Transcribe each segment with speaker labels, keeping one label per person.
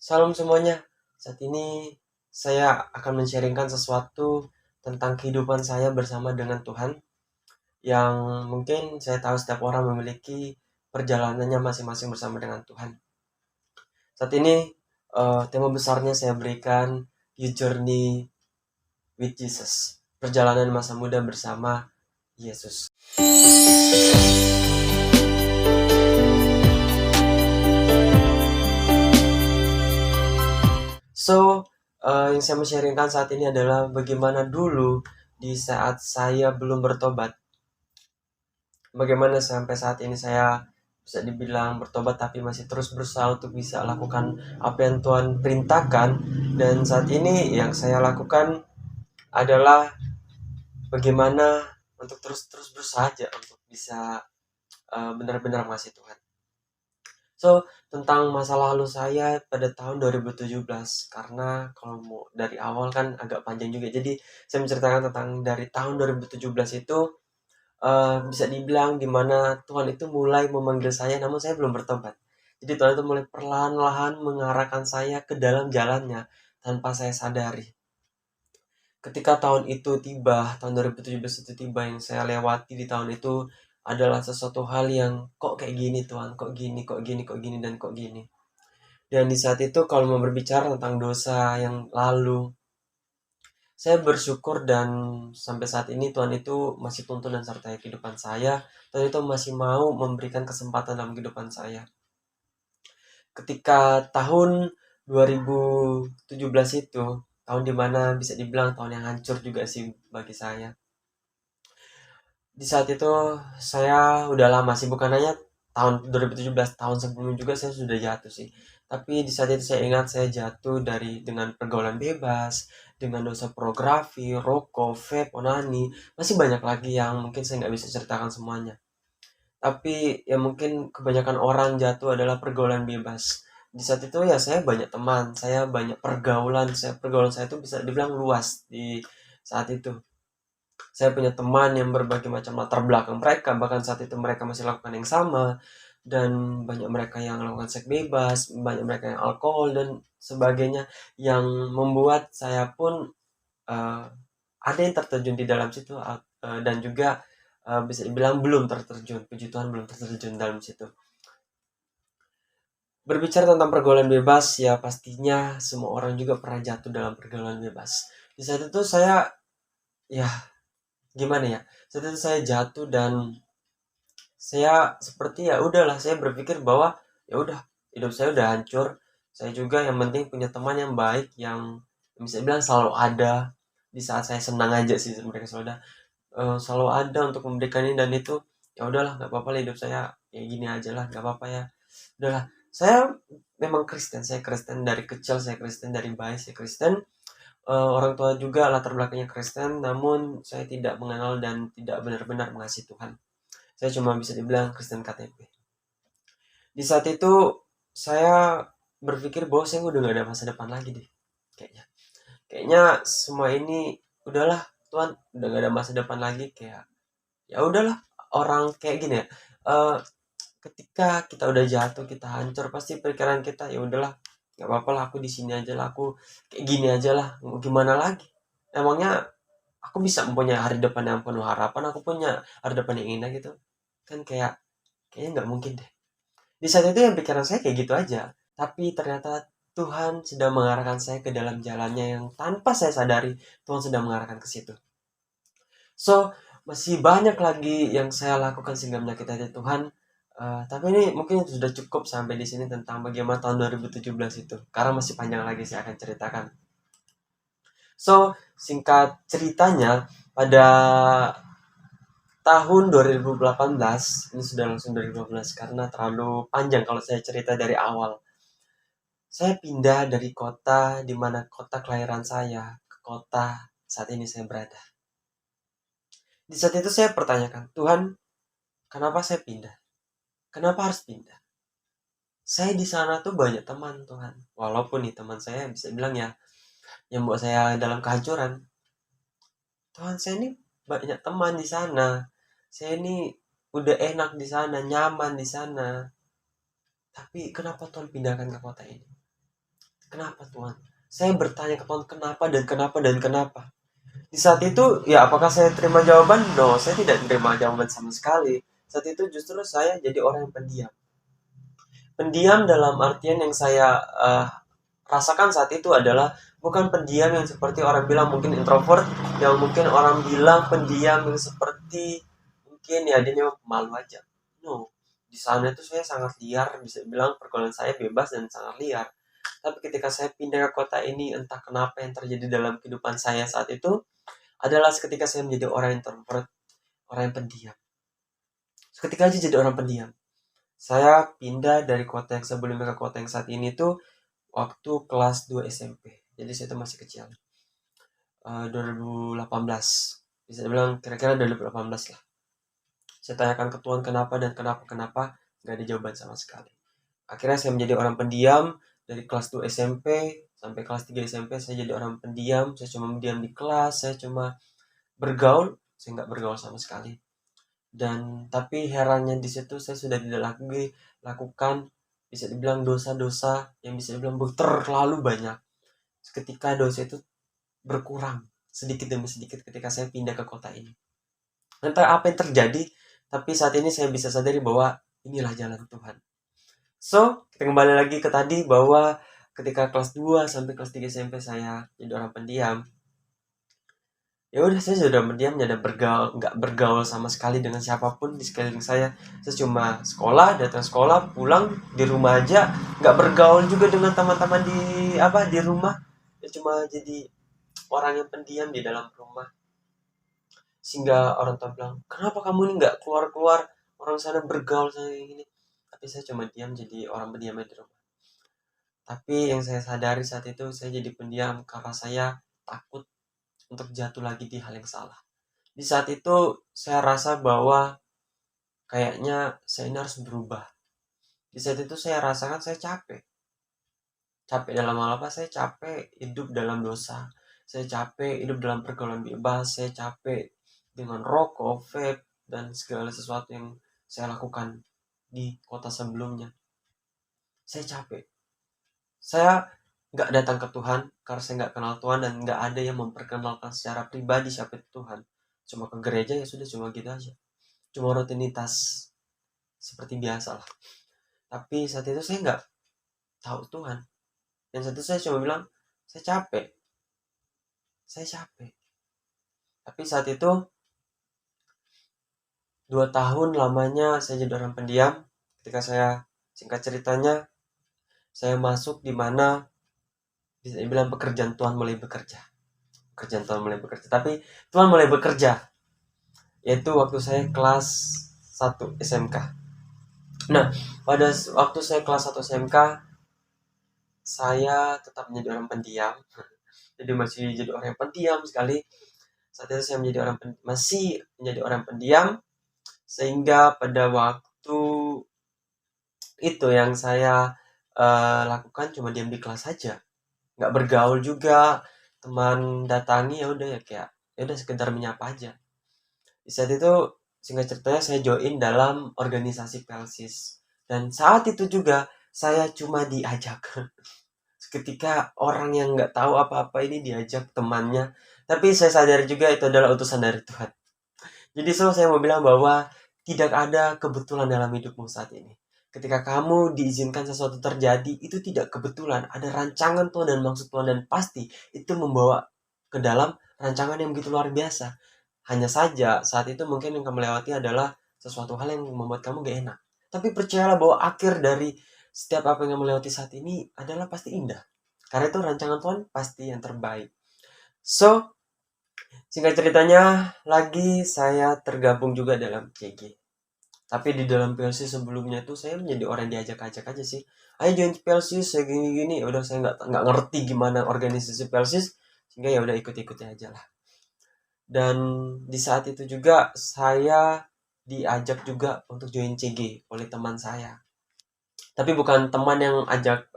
Speaker 1: Salam semuanya. Saat ini saya akan men-sharing-kan sesuatu tentang kehidupan saya bersama dengan Tuhan yang mungkin saya tahu setiap orang memiliki perjalanannya masing-masing bersama dengan Tuhan. Saat ini tema besarnya saya berikan You Journey with Jesus. Perjalanan masa muda bersama Yesus. So, yang saya mau sharingkan saat ini adalah bagaimana dulu di saat saya belum bertobat. Bagaimana sampai saat ini saya bisa dibilang bertobat tapi masih terus berusaha untuk bisa lakukan apa yang Tuhan perintahkan. Dan saat ini yang saya lakukan adalah bagaimana untuk terus berusaha aja untuk bisa benar-benar mengasihi Tuhan. So, tentang masa lalu saya pada tahun 2017, karena kalau mau dari awal kan agak panjang juga. Jadi, saya menceritakan tentang dari tahun 2017 itu bisa dibilang dimana Tuhan itu mulai memanggil saya, namun saya belum bertobat. Jadi Tuhan itu mulai perlahan-lahan mengarahkan saya ke dalam jalannya tanpa saya sadari. Ketika tahun itu tiba, tahun 2017 itu tiba, yang saya lewati di tahun itu adalah sesuatu hal yang kok kayak gini Tuhan, kok gini, kok gini, kok gini, dan kok gini. Dan di saat itu kalau mau berbicara tentang dosa yang lalu, saya bersyukur dan sampai saat ini Tuhan itu masih tuntun dan sertai kehidupan saya. Tuhan itu masih mau memberikan kesempatan dalam kehidupan saya. Ketika tahun 2017 itu, tahun dimana bisa dibilang tahun yang hancur juga sih bagi saya. Di saat itu saya udah lama sih, bukan hanya tahun 2017, tahun sebelumnya juga saya sudah jatuh sih. Tapi di saat itu saya ingat saya jatuh dengan pergaulan bebas, dengan dosa pornografi, rokok, vape, onani, masih banyak lagi yang mungkin saya nggak bisa ceritakan semuanya. Tapi ya mungkin kebanyakan orang jatuh adalah pergaulan bebas. Di saat itu ya saya banyak teman, saya banyak pergaulan saya itu bisa dibilang luas di saat itu. Saya punya teman yang berbagai macam latar belakang mereka, bahkan saat itu mereka masih lakukan yang sama, dan banyak mereka yang melakukan seks bebas, banyak mereka yang alkohol dan sebagainya, yang membuat saya pun uh, ada yang terterjun di dalam situ, dan juga bisa dibilang belum terterjun, puji Tuhan belum terterjun dalam situ. Berbicara tentang pergaulan bebas, ya pastinya semua orang juga pernah jatuh dalam pergaulan bebas. Di saat itu saya, ya gimana ya, saat itu saya jatuh dan saya seperti ya udahlah, saya berpikir bahwa ya udah, hidup saya udah hancur. Saya juga yang penting punya teman yang baik yang bisa bilang selalu ada di saat saya senang aja sih, mereka selalu ada untuk memberikan ini dan itu. Ya udahlah, nggak apa-apa lah, hidup saya kayak gini aja lah, nggak apa-apa ya, udahlah. Saya memang Kristen, saya Kristen dari kecil, saya Kristen dari bayi, saya Kristen. Orang tua juga latar belakangnya Kristen, namun saya tidak mengenal dan tidak benar-benar mengasihi Tuhan. Saya cuma bisa dibilang Kristen KTP. Di saat itu saya berpikir bahwa saya udah gak ada masa depan lagi deh. Kayaknya semua ini udahlah, Tuhan udah gak ada masa depan lagi. Kayak ya udahlah, orang kayak gini ya. eh, Ketika kita udah jatuh, kita hancur, pasti pikiran kita ya udahlah, nggak apa-apa lah, aku di sini aja lah, aku kayak gini aja lah, mau gimana lagi. Emangnya aku bisa mempunyai hari depan yang penuh harapan, aku punya hari depan yang indah gitu kan? Kayaknya nggak mungkin deh. Di saat itu yang pikiran saya kayak gitu aja. Tapi ternyata Tuhan sedang mengarahkan saya ke dalam jalannya yang tanpa saya sadari Tuhan sedang mengarahkan ke situ. So, masih banyak lagi yang saya lakukan sehingga menyakiti hati Tuhan. Tapi ini mungkin sudah cukup sampai di sini tentang bagaimana tahun 2017 itu. Karena masih panjang lagi saya akan ceritakan. So, singkat ceritanya, pada tahun 2018, ini sudah langsung 2018 karena terlalu panjang kalau saya cerita dari awal. Saya pindah dari kota di mana kota kelahiran saya ke kota saat ini saya berada. Di saat itu saya pertanyakan, Tuhan, kenapa saya pindah? Kenapa harus pindah? Saya di sana tuh banyak teman, Tuhan. Walaupun nih teman saya bisa bilang ya, yang buat saya dalam kehancuran. Tuhan, saya ini banyak teman di sana. Saya ini udah enak di sana, nyaman di sana. Tapi kenapa Tuhan pindahkan ke kota ini? Kenapa Tuhan? Saya bertanya ke Tuhan kenapa dan kenapa dan kenapa. Di saat itu, ya apakah saya terima jawaban? No, saya tidak terima jawaban sama sekali. Saat itu justru saya jadi orang yang pendiam. Pendiam dalam artian yang saya rasakan saat itu adalah bukan pendiam yang seperti orang bilang mungkin introvert, yang mungkin orang bilang pendiam yang seperti mungkin ya dia malu aja. No, di sana itu saya sangat liar, bisa bilang pergaulan saya bebas dan sangat liar. Tapi ketika saya pindah ke kota ini, entah kenapa yang terjadi dalam kehidupan saya saat itu adalah ketika saya menjadi orang introvert, orang yang pendiam. Ketika aja jadi orang pendiam. Saya pindah dari kota yang sebelumnya ke kota yang saat ini tuh waktu kelas 2 SMP. Jadi saya itu masih kecil. 2018. Bisa dibilang kira-kira 2018 lah. Saya tanyakan ke Tuhan kenapa dan kenapa. Nggak ada jawaban sama sekali. Akhirnya saya menjadi orang pendiam. Dari kelas 2 SMP sampai kelas 3 SMP saya jadi orang pendiam. Saya cuma diam di kelas. Saya cuma bergaul. Saya nggak bergaul sama sekali. Dan tapi herannya di situ saya sudah tidak lagi lakukan bisa dibilang dosa-dosa yang bisa dibilang terlalu banyak. Ketika dosa itu berkurang sedikit demi sedikit ketika saya pindah ke kota ini. Entah apa yang terjadi, tapi saat ini saya bisa sadari bahwa inilah jalan Tuhan. So, kita kembali lagi ke tadi bahwa ketika kelas 2 sampai kelas 3 SMP saya jadi orang pendiam. Ya udah saya sudah mendiam, tidak nggak bergaul sama sekali dengan siapapun di sekeliling saya. Saya cuma sekolah, datang sekolah, pulang di rumah aja, nggak bergaul juga dengan teman-teman di rumah. Ya cuma jadi orang yang pendiam di dalam rumah. Sehingga orang tua bilang, kenapa kamu ini nggak keluar-keluar, orang sana bergaul sana gini. Tapi saya cuma diam jadi orang pendiam di rumah. Tapi yang saya sadari saat itu saya jadi pendiam karena saya takut untuk jatuh lagi di hal yang salah. Di saat itu saya rasa bahwa kayaknya saya ini harus berubah. Di saat itu saya rasakan saya capek. Capek dalam hal apa? Saya capek hidup dalam dosa. Saya capek hidup dalam pergaulan bebas. Saya capek dengan rokok, vape, dan segala sesuatu yang saya lakukan di kota sebelumnya. Saya capek. Saya nggak datang ke Tuhan karena saya nggak kenal Tuhan dan nggak ada yang memperkenalkan secara pribadi siapa itu Tuhan. Cuma ke gereja ya sudah cuma gitu aja. Cuma rutinitas seperti biasa lah. Tapi saat itu saya nggak tahu Tuhan. Dan saat itu saya cuma bilang, saya capek. Saya capek. Tapi saat itu 2 tahun lamanya saya jadi orang pendiam. Ketika saya singkat ceritanya saya masuk di mana bisa dibilang pekerjaan Tuhan mulai bekerja. Pekerjaan Tuhan mulai bekerja. Tapi Tuhan mulai bekerja. Yaitu waktu saya kelas 1 SMK. Nah, pada waktu saya kelas 1 SMK, saya tetap menjadi orang pendiam. Jadi masih jadi orang yang pendiam sekali. Saat itu saya masih menjadi orang pendiam. Sehingga pada waktu itu yang saya lakukan cuma diam di kelas saja, nggak bergaul juga. Teman datangi ya udah ya kayak ya udah sekedar menyapa aja. Di saat itu singkat ceritanya saya join dalam organisasi Pelsis dan saat itu juga saya cuma diajak. Ketika orang yang nggak tahu apa-apa ini diajak temannya, tapi saya sadar juga itu adalah utusan dari Tuhan. Jadi saya mau bilang bahwa tidak ada kebetulan dalam hidupmu saat ini. Ketika kamu diizinkan sesuatu terjadi, itu tidak kebetulan. Ada rancangan Tuhan dan maksud Tuhan dan pasti itu membawa ke dalam rancangan yang begitu luar biasa. Hanya saja saat itu mungkin yang kamu lewati adalah sesuatu hal yang membuat kamu gak enak. Tapi percayalah bahwa akhir dari setiap apa yang kamu lewati saat ini adalah pasti indah. Karena itu rancangan Tuhan pasti yang terbaik. So, singkat ceritanya, lagi saya tergabung juga dalam CG. Tapi di dalam PLC sebelumnya tuh saya menjadi orang diajak-ajak aja sih. Ayo join PLC, saya gini-gini. Ya udah saya nggak ngerti gimana organisasi PLC, sehingga ya udah ikut-ikutin aja lah. Dan di saat itu juga saya diajak juga untuk join CG oleh teman saya. Tapi bukan teman yang ajak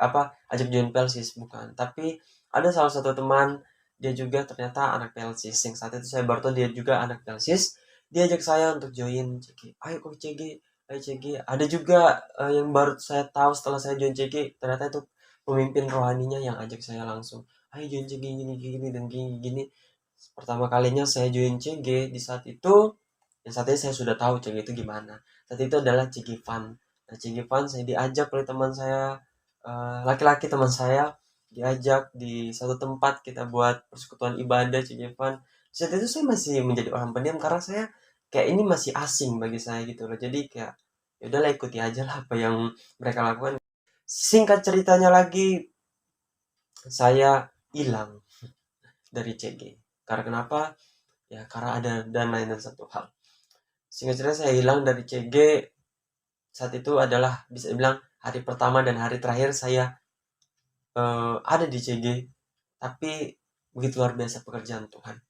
Speaker 1: join PLC, bukan. Tapi ada salah satu teman, dia juga ternyata anak Pelsis. Yang saat itu saya baru tahu dia juga anak Pelsis. Dia ajak saya untuk join CG. Ayo kok CG, ayo CG. Ada juga yang baru saya tahu setelah saya join CG, ternyata itu pemimpin rohaninya yang ajak saya langsung, ayo join CG gini gini dan gini gini. Pertama kalinya saya join CG di saat itu, yang saat ini saya sudah tahu CG itu gimana. Saat itu adalah CG Fun. Nah, CG Fun saya diajak oleh teman saya, laki-laki teman saya, diajak di satu tempat kita buat persekutuan ibadah CG Fun. Saat itu saya masih menjadi orang pendiam karena saya kayak ini masih asing bagi saya gitu loh. Jadi kayak ya udahlah, ikuti aja lah apa yang mereka lakukan. Singkat ceritanya lagi, saya hilang dari CG. Karena kenapa? Ya karena ada dan lain dan satu hal. Singkat cerita saya hilang dari CG saat itu adalah bisa dibilang hari pertama dan hari terakhir saya ada di CG. Tapi begitu luar biasa pekerjaan Tuhan.